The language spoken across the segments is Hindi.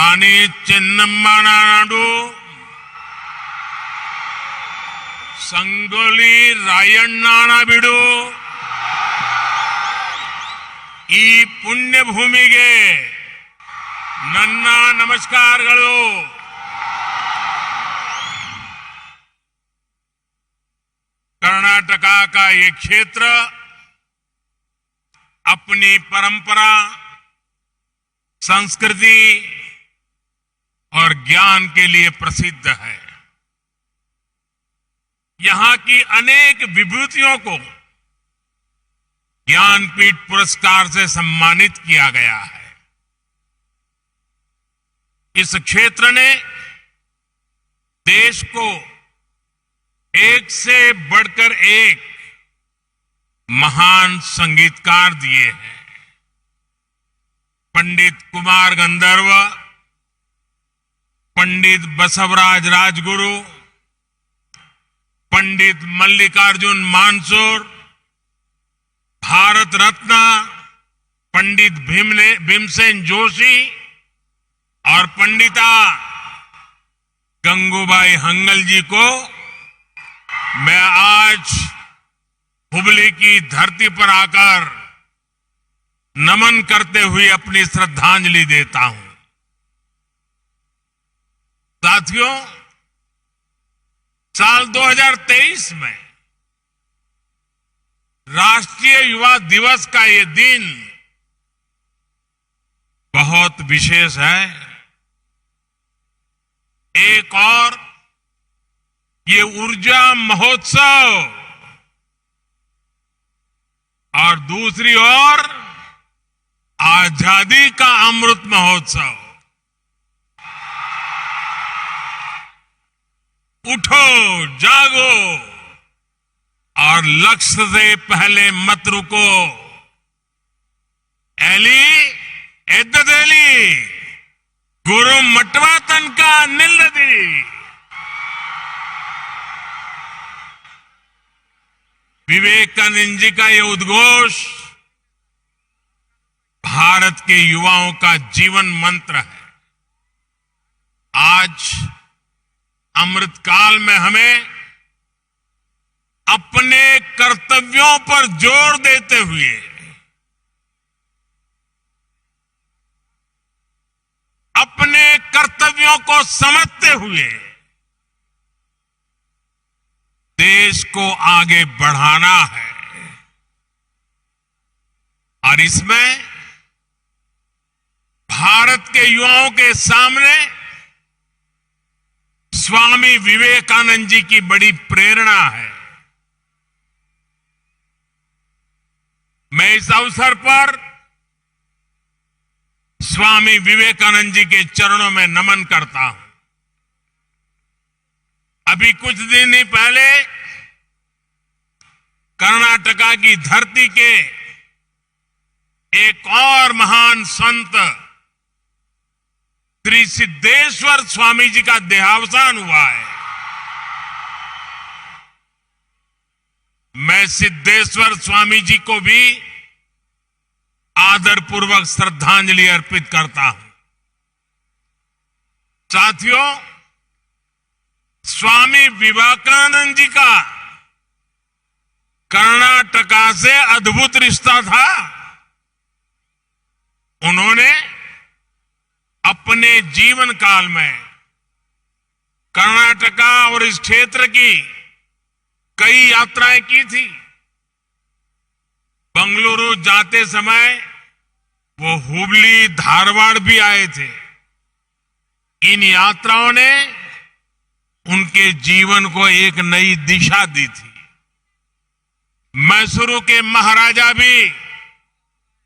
रानी चेन्नम्मा नाडू संगोली रायण्ಣ बिडू ಈ ಪುಣ್ಯ ಭೂಮಿಗೆ ನನ್ನ ನಮಸ್ಕಾರಗಳು। कर्नाटका का ये क्षेत्र अपनी परंपरा, संस्कृति और ज्ञान के लिए प्रसिद्ध है। यहां की अनेक विभूतियों को ज्ञानपीठ पुरस्कार से सम्मानित किया गया है। इस क्षेत्र ने देश को एक से बढ़कर एक महान संगीतकार दिए हैं। पंडित कुमार गंधर्व, पंडित बसवराज राजगुरु, पंडित मल्लिकार्जुन मानसूर, भारत रत्न पंडित भीमसेन जोशी और पंडिता गंगूबाई हंगल जी को मैं आज हुबली की धरती पर आकर नमन करते हुए अपनी श्रद्धांजलि देता हूं। साथियों, साल 2023 में राष्ट्रीय युवा दिवस का ये दिन बहुत विशेष है। एक और ये ऊर्जा महोत्सव और दूसरी ओर आजादी का अमृत महोत्सव। उठो, जागो और लक्ष्य से पहले मत रुको। एली एद्ददेली गुरु मटवा तनका निल्लदी। विवेकानंद जी का यह उद्घोष भारत के युवाओं का जीवन मंत्र है। आज अमृतकाल में हमें अपने कर्तव्यों पर जोर देते हुए अपने कर्तव्यों को समझते हुए देश को आगे बढ़ाना है। और इसमें भारत के युवाओं के सामने स्वामी विवेकानंद जी की बड़ी प्रेरणा है। मैं इस अवसर पर स्वामी विवेकानंद जी के चरणों में नमन करता हूं। अभी कुछ दिन ही पहले कर्नाटका की धरती के एक और महान संत श्री सिद्धेश्वर स्वामी जी का देहावसान हुआ है। मैं सिद्धेश्वर स्वामी जी को भी आदरपूर्वक श्रद्धांजलि अर्पित करता हूं। साथियों, स्वामी विवेकानंद जी का कर्नाटका से अद्भुत रिश्ता था। उन्होंने अपने जीवन काल में कर्नाटका और इस क्षेत्र की कई यात्राएं की थी। बंगलुरु जाते समय वो हुबली, धारवाड़ भी आए थे। इन यात्राओं ने उनके जीवन को एक नई दिशा दी थी। मैसूरू के महाराजा भी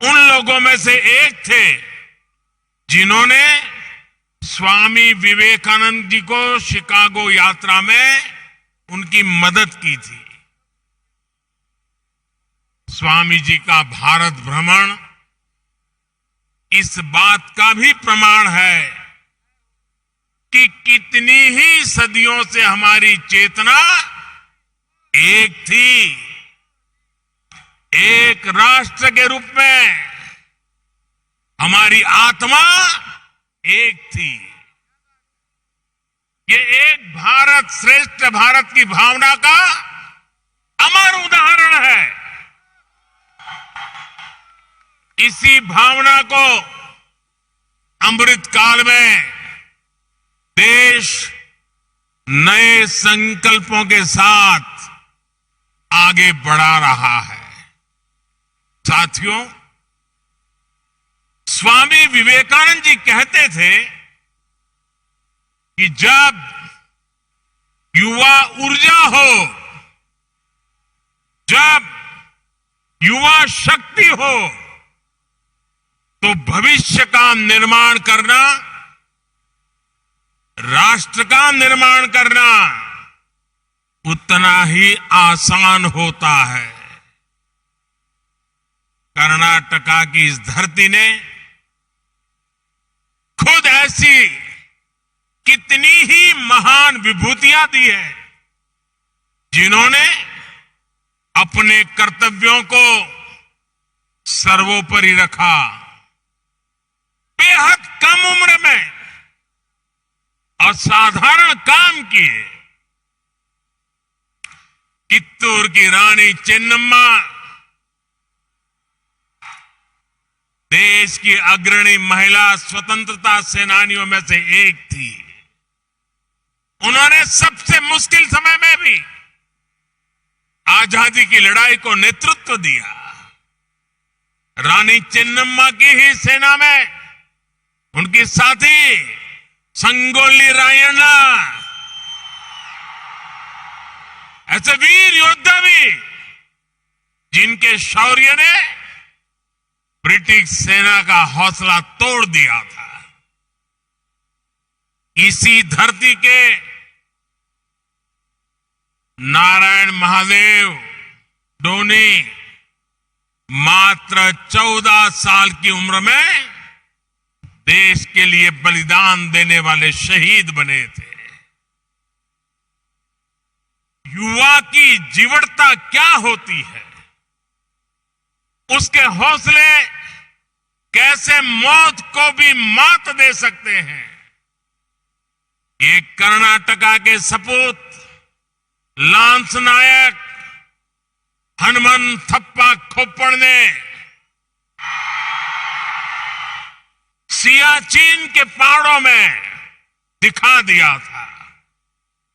उन लोगों में से एक थे जिन्होंने स्वामी विवेकानंद जी को शिकागो यात्रा में उनकी मदद की थी। स्वामी जी का भारत भ्रमण इस बात का भी प्रमाण है कि कितनी ही सदियों से हमारी चेतना एक थी। एक राष्ट्र के रूप में हमारी आत्मा एक थी। ये एक भारत श्रेष्ठ भारत की भावना का अमर उदाहरण है। इसी भावना को अमृत काल में देश नए संकल्पों के साथ आगे बढ़ा रहा है। साथियों, स्वामी विवेकानंद जी कहते थे कि जब युवा ऊर्जा हो, जब युवा शक्ति हो, तो भविष्य का निर्माण करना, राष्ट्र का निर्माण करना उतना ही आसान होता है। कर्नाटका की इस धरती ने खुद ऐसी कितनी ही महान विभूतियां दी है, जिन्होंने अपने कर्तव्यों को सर्वोपरि रखा। बेहद कम उम्र में असाधारण काम किए। चित्तूर की रानी चेन्नम्मा देश की अग्रणी महिला स्वतंत्रता सेनानियों में से एक थी। उन्होंने सबसे मुश्किल समय में भी आजादी की लड़ाई को नेतृत्व दिया। रानी चेन्नम्मा की ही सेना में उनकी साथी संगोली रायण्णा, ऐसे वीर योद्धा भी जिनके शौर्य ने ब्रिटिश सेना का हौसला तोड़ दिया था। इसी धरती के नारायण महादेव डोनी मात्र 14 साल की उम्र में देश के लिए बलिदान देने वाले शहीद बने थे। युवा की जीवटता क्या होती है, उसके हौसले कैसे मौत को भी मात दे सकते हैं, ये कर्नाटका के सपूत लांस नायक हनुमन थप्पा खोपड़ ने सियाचिन के पहाड़ों में दिखा दिया था।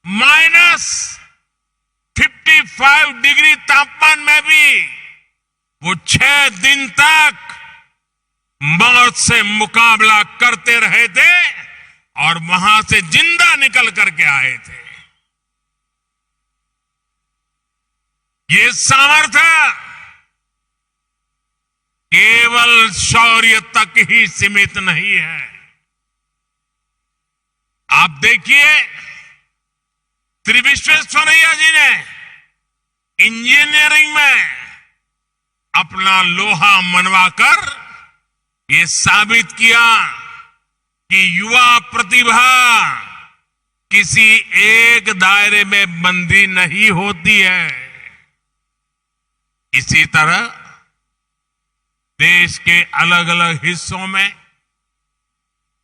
-55 डिग्री तापमान में भी वो 6 दिन तक मौत से मुकाबला करते रहे थे और वहां से जिंदा निकल करके आए थे। ये सामर्थ्य केवल शौर्य तक ही सीमित नहीं है। आप देखिए, श्री विश्वेश्वरैया जी ने इंजीनियरिंग में अपना लोहा मनवाकर ये साबित किया कि युवा प्रतिभा किसी एक दायरे में बंधी नहीं होती है। इसी तरह देश के अलग अलग हिस्सों में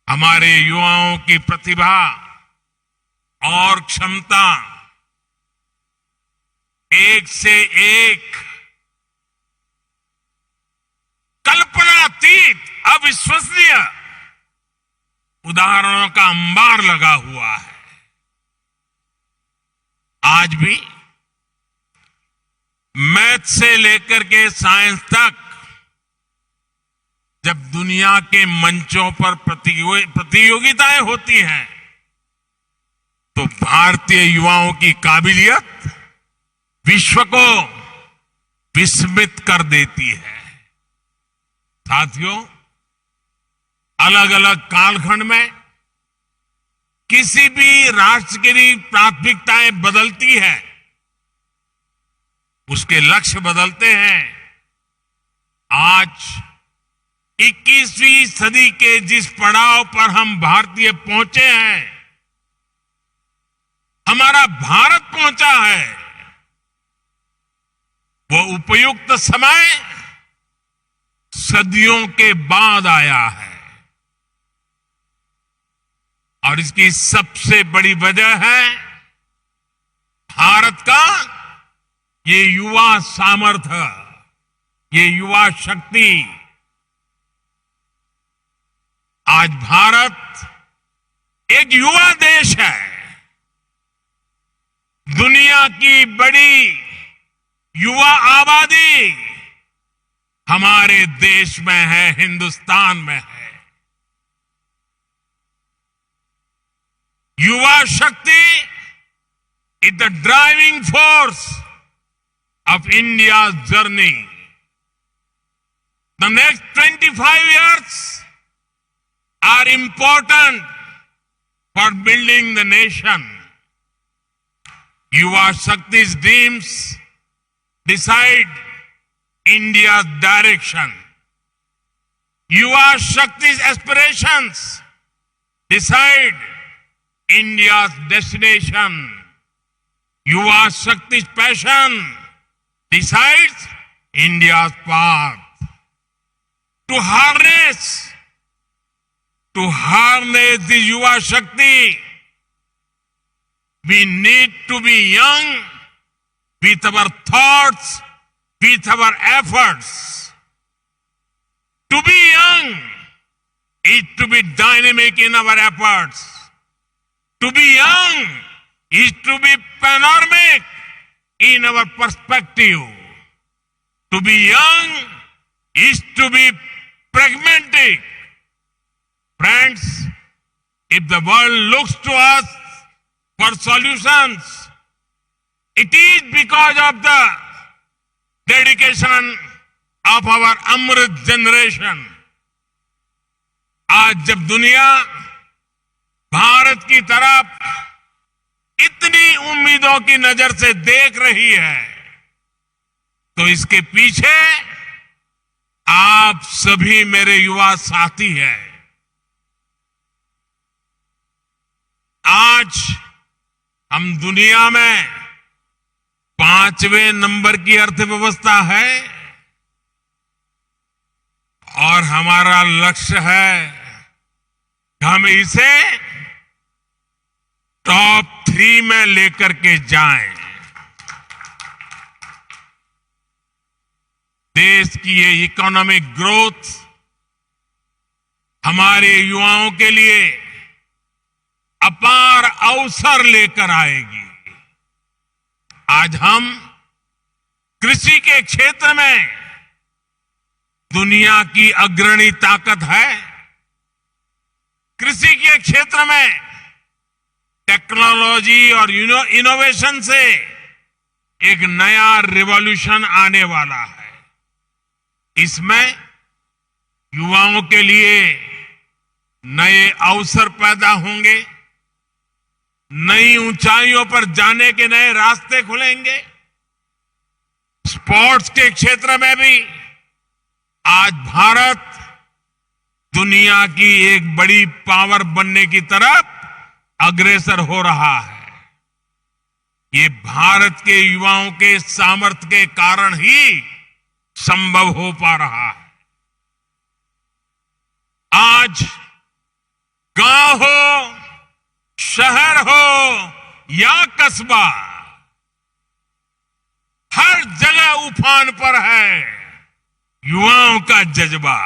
हमारे युवाओं की प्रतिभा और क्षमता एक से एक कल्पनातीत अविश्वसनीय उदाहरणों का अंबार लगा हुआ है। आज भी मैथ से लेकर के साइंस तक जब दुनिया के मंचों पर प्रतियोगिताएं होती हैं, तो भारतीय युवाओं की काबिलियत विश्व को विस्मित कर देती है। साथियों, अलग अलग कालखंड में किसी भी राष्ट्र की प्राथमिकताएं बदलती है, उसके लक्ष्य बदलते हैं। आज 21वीं सदी के जिस पड़ाव पर हम भारतीय पहुंचे हैं, हमारा भारत पहुंचा है, वो उपयुक्त समय सदियों के बाद आया है। और इसकी सबसे बड़ी वजह है भारत का ये युवा सामर्थ्य, ये युवा शक्ति। आज भारत एक युवा देश है। दुनिया की बड़ी युवा आबादी हमारे देश में है, हिंदुस्तान में है। युवा शक्ति is the driving force of India's journey. The next 25 years are important for building the nation. Yuva Shakti's dreams decide India's direction. Yuva Shakti's aspirations decide India's destination. Yuva Shakti's passion decides India's path. To harness the Yuva Shakti, we need to be young with our thoughts, with our efforts. To be young is to be dynamic in our efforts. To be young is to be panoramic in our perspective. To be young is to be pragmatic. Friends, if the world looks to us for solutions, it is because of the dedication of our Amrit generation. आज जब दुनिया भारत की तरफ इतनी उम्मीदों की नजर से देख रही है, तो इसके पीछे आप सभी मेरे युवा साथी हैं। आज हम दुनिया में 5वें नंबर की अर्थव्यवस्था है और हमारा लक्ष्य है कि हम इसे टॉप 3 में लेकर के जाएं। देश की ये इकोनॉमिक ग्रोथ हमारे युवाओं के लिए अपार अवसर लेकर आएगी। आज हम कृषि के क्षेत्र में दुनिया की अग्रणी ताकत है। कृषि के क्षेत्र में टेक्नोलॉजी और इनोवेशन से एक नया रिवॉल्यूशन आने वाला है। इसमें युवाओं के लिए नए अवसर पैदा होंगे, नई ऊंचाइयों पर जाने के नए रास्ते खुलेंगे। स्पोर्ट्स के क्षेत्र में भी आज भारत दुनिया की एक बड़ी पावर बनने की तरफ अग्रसर हो रहा है। ये भारत के युवाओं के सामर्थ्य के कारण ही संभव हो पा रहा है। आज गांव हो, शहर हो या कस्बा, हर जगह उफान पर है युवाओं का जज्बा।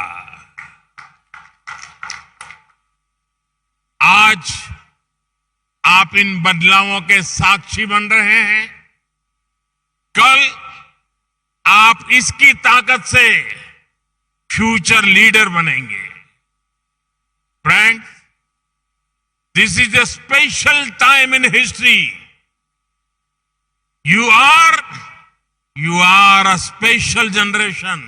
आज आप इन बदलावों के साक्षी बन रहे हैं। कल आप इसकी ताकत से फ्यूचर लीडर बनेंगे। Friends, this is a special time in history. You are a special generation.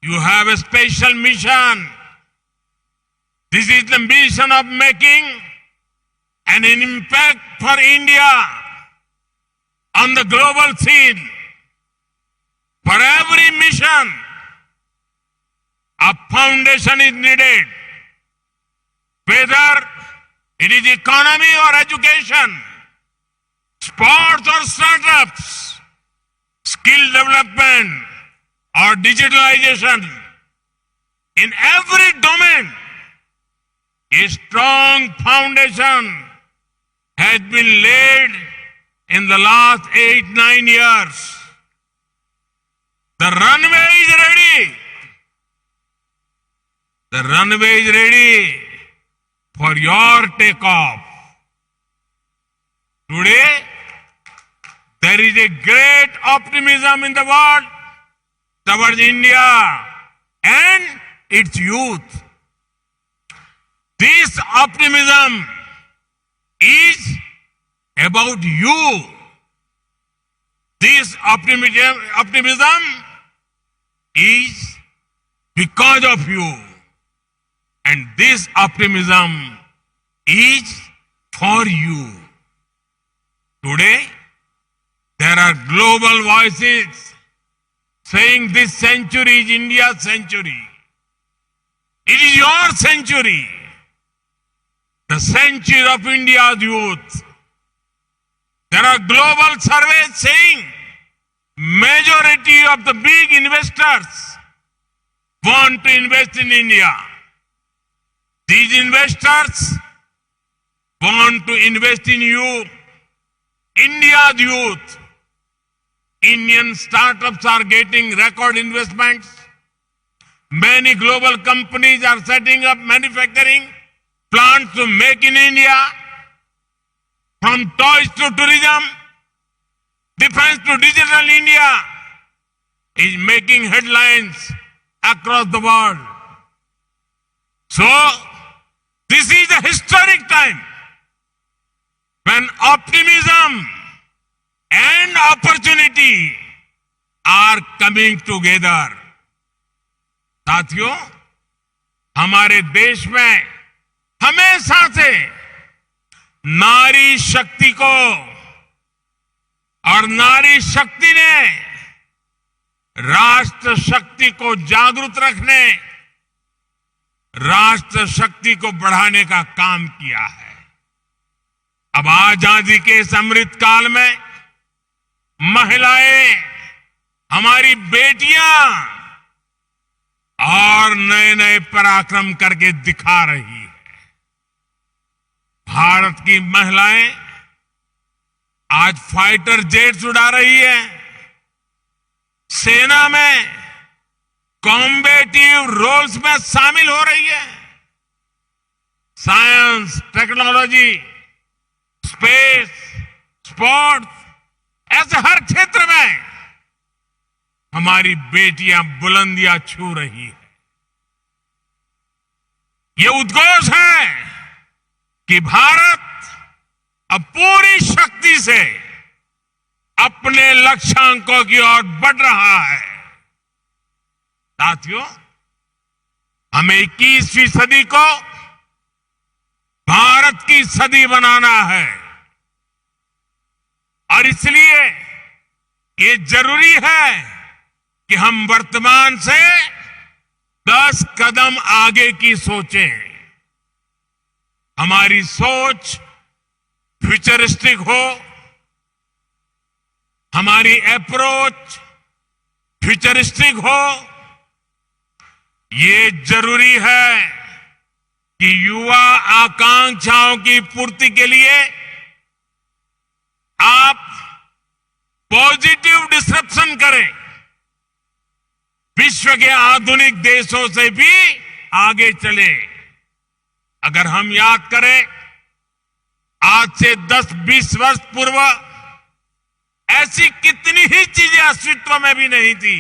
You have a special mission. This is the mission of making an impact for India on the global scene. For every mission, a foundation is needed. Whether it is economy or education, sports or startups, skill development or digitalization, in every domain, A strong foundation has been laid in the last 8-9 years. The runway is ready. The runway is ready for your takeoff. Today, there is a great optimism in the world towards India and its youth. This optimism is about you. This optimism is because of you. And this optimism is for you. Today, there are global voices saying this century is India's century. It is your century. The century of India's youth. There are global surveys saying majority of the big investors want to invest in India. These investors want to invest in you, India's youth. Indian startups are getting record investments. Many global companies are setting up manufacturing plants to make in India. From toys to tourism, defense to digital, India is making headlines across the world. So, this is a historic time when optimism and opportunity are coming together. साथियों, हमारे देश में हमेशा से नारी शक्ति को और नारी शक्ति ने राष्ट्र शक्ति को जागरूक रखने, राष्ट्र शक्ति को बढ़ाने का काम किया है। अब आजादी के इस अमृत काल में महिलाएं, हमारी बेटियां और नए नए पराक्रम करके दिखा रही है। भारत की महिलाएं आज फाइटर जेट्स उड़ा रही है, सेना में कॉम्बेटिव रोल्स में शामिल हो रही है। साइंस, टेक्नोलॉजी, स्पेस, स्पोर्ट्स, ऐसे हर क्षेत्र में हमारी बेटियां बुलंदियां छू रही है। ये उद्घोष है कि भारत अब पूरी शक्ति से अपने लक्ष्यांकों की ओर बढ़ रहा है। साथियों, हमें 21वीं सदी को भारत की सदी बनाना है और इसलिए ये जरूरी है कि हम वर्तमान से 10 कदम आगे की सोचें। हमारी सोच फ्यूचरिस्टिक हो, हमारी अप्रोच फ्यूचरिस्टिक हो। ये जरूरी है कि युवा आकांक्षाओं की पूर्ति के लिए आप पॉजिटिव डिसरप्शन करें, विश्व के आधुनिक देशों से भी आगे चले। अगर हम याद करें, आज से 10-20 वर्ष पूर्व ऐसी कितनी ही चीजें अस्तित्व में भी नहीं थी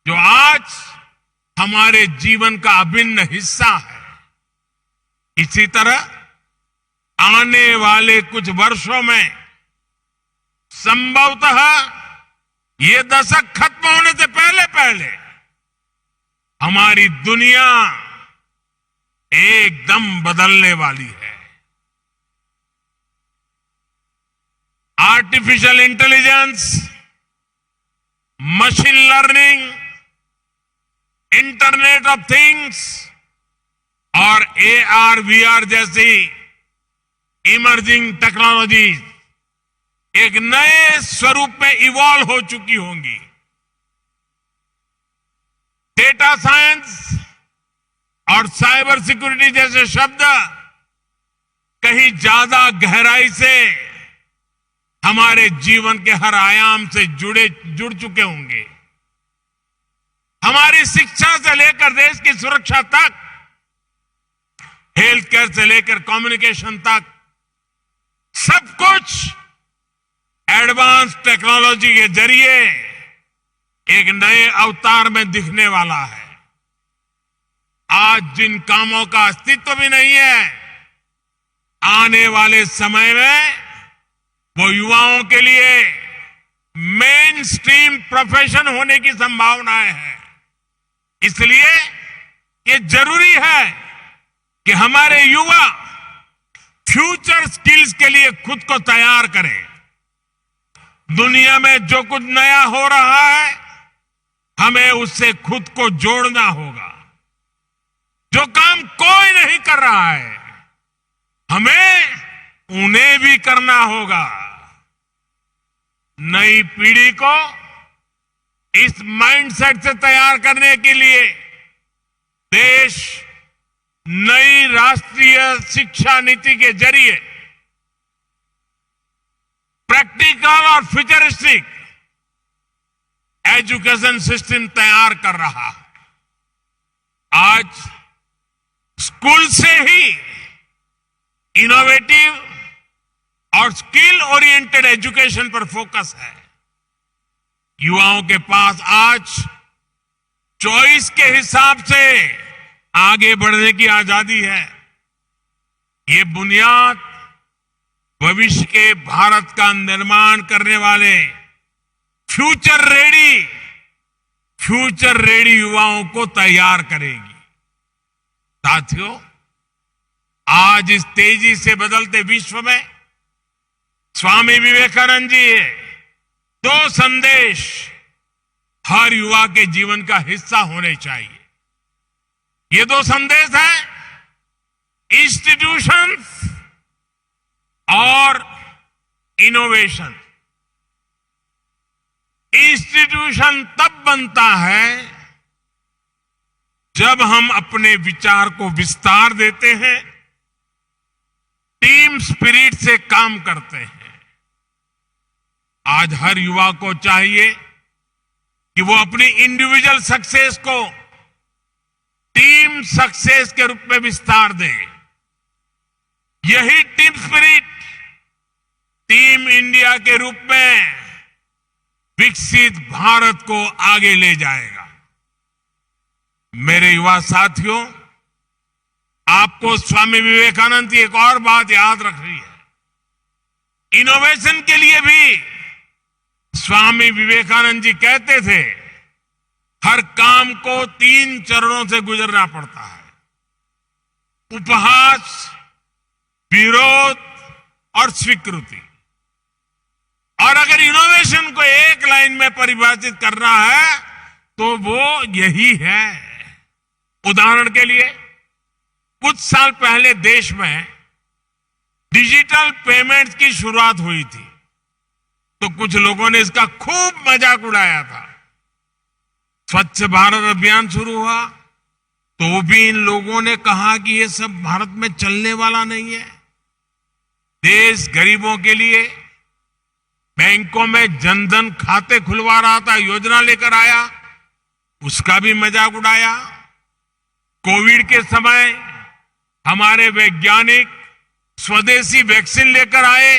जो आज हमारे जीवन का अभिन्न हिस्सा है। इसी तरह आने वाले कुछ वर्षों में संभवतः ये दशक खत्म होने से पहले पहले हमारी दुनिया एकदम बदलने वाली है। Artificial intelligence, machine learning, internet of things और AR, VR जैसी इमर्जिंग टेक्नोलॉजीज एक नए स्वरूप में इवॉल्व हो चुकी होंगी। डेटा साइंस और साइबर सिक्योरिटी जैसे शब्द कहीं ज्यादा गहराई से हमारे जीवन के हर आयाम से जुड़ चुके होंगे। हमारी शिक्षा से लेकर देश की सुरक्षा तक, हेल्थ केयर से लेकर कम्युनिकेशन तक, सब कुछ एडवांस टेक्नोलॉजी के जरिए एक नए अवतार में दिखने वाला है। आज जिन कामों का अस्तित्व भी नहीं है, आने वाले समय में वो युवाओं के लिए मेन स्ट्रीम प्रोफेशन होने की संभावनाएं हैं। इसलिए ये जरूरी है कि हमारे युवा फ्यूचर स्किल्स के लिए खुद को तैयार करें। दुनिया में जो कुछ नया हो रहा है, हमें उससे खुद को जोड़ना होगा। जो काम कोई नहीं कर रहा है, हमें उन्हें भी करना होगा। नई पीढ़ी को इस माइंडसेट से तैयार करने के लिए देश नई राष्ट्रीय शिक्षा नीति के जरिए प्रैक्टिकल और फ्यूचरिस्टिक एजुकेशन सिस्टम तैयार कर रहा है। आज स्कूल से ही इनोवेटिव और स्किल ओरिएंटेड एजुकेशन पर फोकस है। युवाओं के पास आज चॉइस के हिसाब से आगे बढ़ने की आजादी है। ये बुनियाद भविष्य के भारत का निर्माण करने वाले फ्यूचर रेडी युवाओं को तैयार करेगी। साथियों, आज इस तेजी से बदलते विश्व में स्वामी विवेकानंद जी दो संदेश हर युवा के जीवन का हिस्सा होने चाहिए। ये दो संदेश हैं इंस्टीट्यूशंस और इनोवेशन। इंस्टीट्यूशन तब बनता है जब हम अपने विचार को विस्तार देते हैं, टीम स्पिरिट से काम करते हैं। आज हर युवा को चाहिए कि वो अपनी इंडिविजुअल सक्सेस को टीम सक्सेस के रूप में विस्तार दे। यही टीम स्पिरिट टीम इंडिया के रूप में विकसित भारत को आगे ले जाएगा। मेरे युवा साथियों, आपको स्वामी विवेकानंद की एक और बात याद रखनी है। इनोवेशन के लिए भी स्वामी विवेकानंद जी कहते थे, हर काम को 3 चरणों से गुजरना पड़ता है: उपहास, विरोध और स्वीकृति। और अगर इनोवेशन को एक लाइन में परिभाषित करना है तो वो यही है। उदाहरण के लिए, कुछ साल पहले देश में डिजिटल पेमेंट्स की शुरुआत हुई थी, तो कुछ लोगों ने इसका खूब मजाक उड़ाया था। स्वच्छ भारत अभियान शुरू हुआ तो भी इन लोगों ने कहा कि ये सब भारत में चलने वाला नहीं है। देश गरीबों के लिए बैंकों में जनधन खाते खुलवा रहा था, योजना लेकर आया, उसका भी मजाक उड़ाया। कोविड के समय हमारे वैज्ञानिक स्वदेशी वैक्सीन लेकर आए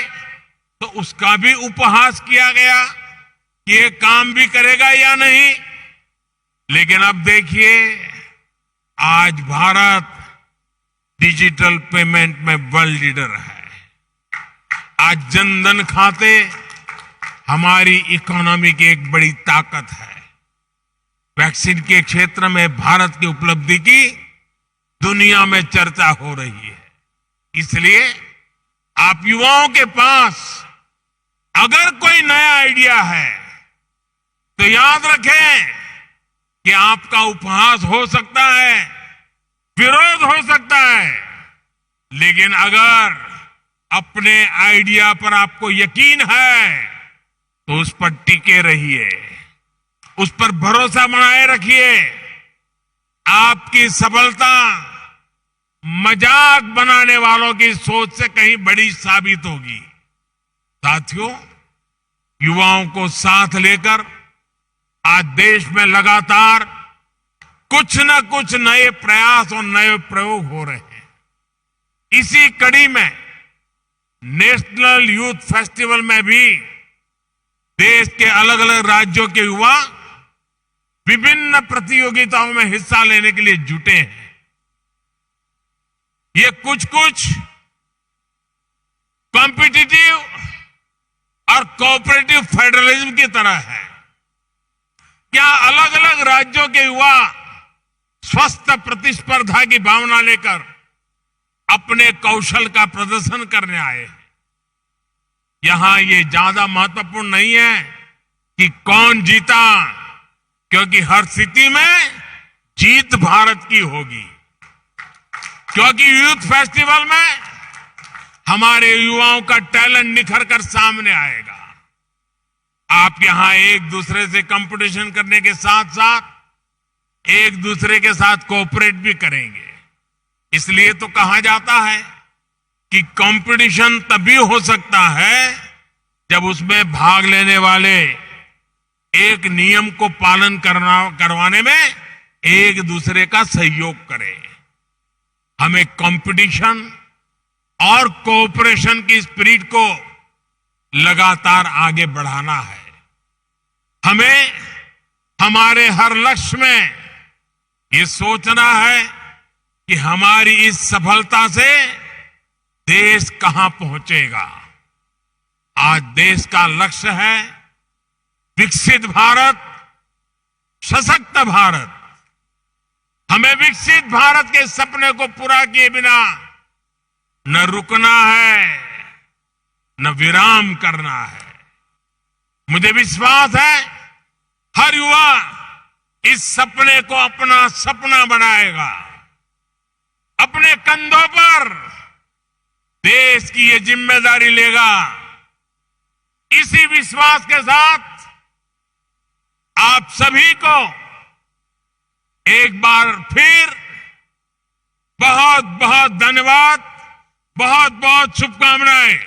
तो उसका भी उपहास किया गया कि ये काम भी करेगा या नहीं। लेकिन अब देखिए, आज भारत डिजिटल पेमेंट में वर्ल्ड लीडर है। आज जनधन खाते हमारी इकोनॉमी की एक बड़ी ताकत है। वैक्सीन के क्षेत्र में भारत की उपलब्धि की दुनिया में चर्चा हो रही है। इसलिए आप युवाओं के पास अगर कोई नया आइडिया है तो याद रखें कि आपका उपहास हो सकता है, विरोध हो सकता है, लेकिन अगर अपने आइडिया पर आपको यकीन है तो उस पर टिके रहिए, उस पर भरोसा बनाए रखिए। आपकी सफलता मजाक बनाने वालों की सोच से कहीं बड़ी साबित होगी। साथियों, युवाओं को साथ लेकर आज देश में लगातार कुछ न कुछ नए प्रयास और नए प्रयोग हो रहे हैं। इसी कड़ी में नेशनल यूथ फेस्टिवल में भी देश के अलग अलग राज्यों के युवा विभिन्न प्रतियोगिताओं में हिस्सा लेने के लिए जुटे हैं। ये कुछ कॉम्पिटिटिव और कोऑपरेटिव फेडरलिज्म की तरह है। क्या अलग अलग राज्यों के युवा स्वस्थ प्रतिस्पर्धा की भावना लेकर अपने कौशल का प्रदर्शन करने आए हैं। यहां ये ज्यादा महत्वपूर्ण नहीं है कि कौन जीता, क्योंकि हर स्थिति में जीत भारत की होगी। क्योंकि यूथ फेस्टिवल में हमारे युवाओं का टैलेंट निखर कर सामने आएगा। आप यहां एक दूसरे से कंपटीशन करने के साथ साथ एक दूसरे के साथ कोऑपरेट भी करेंगे। इसलिए तो कहा जाता है कि कंपटीशन तभी हो सकता है जब उसमें भाग लेने वाले एक नियम को पालन करवाने में एक दूसरे का सहयोग करें। हमें कंपटीशन और कोऑपरेशन की स्पिरिट को लगातार आगे बढ़ाना है। हमें हमारे हर लक्ष्य में ये सोचना है कि हमारी इस सफलता से देश कहां पहुंचेगा। आज देश का लक्ष्य है विकसित भारत, सशक्त भारत। हमें विकसित भारत के सपने को पूरा किए बिना न रुकना है, न विराम करना है। मुझे विश्वास है हर युवा इस सपने को अपना सपना बनाएगा। अपने कंधों पर देश की ये जिम्मेदारी लेगा। इसी विश्वास के साथ आप सभी को एक बार फिर बहुत बहुत धन्यवाद, बहुत बहुत शुभकामनाएं।